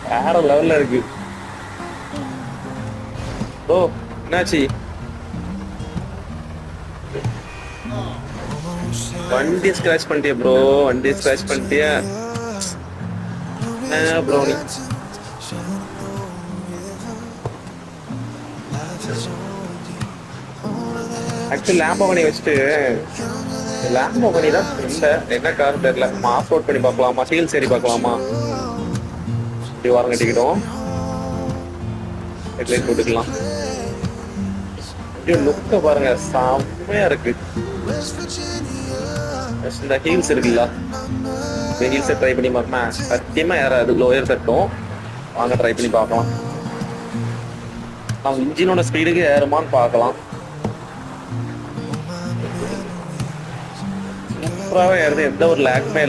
வேற லெவல்ல இருக்கு. ஓ என்னாச்சு? வண்டி ஸ்கிராச் பண்ணிட்டியா ப்ரோ? வண்டி ஸ்கிராச் பண்ணிட்டியா? என்ன ப்ரோ நீ? ஆக்சுவலி லேம்போகனி வச்சுட்டு லேம்போகனி தான் இல்ல, என்ன கார் தெரியல. ஆஃப் ரோட் பண்ணி பார்க்கலாமா, ஹீல் சரி பார்க்கலாமா? இப்படி வாரம் கட்டிக்கிட்டோம், ஹெட்லைட் போட்டுக்கலாம். லுக்க பாருங்க, செம்மையா இருக்கு. இந்த ஹீல்ஸ் இருக்குல்ல, இந்த ஹீல்ஸை ட்ரை பண்ணி பார்க்கணும். சத்தியமா யாராவது லோயர் தட்டும், வாங்க ட்ரை பண்ணி பார்க்கலாம். நம்ம இன்ஜினோட ஸ்பீடுக்கு ஏறுமான்னு பார்க்கலாம். சூப்பராகவே ஏறுது, எந்த ஒரு லேக்குமே இல்லை.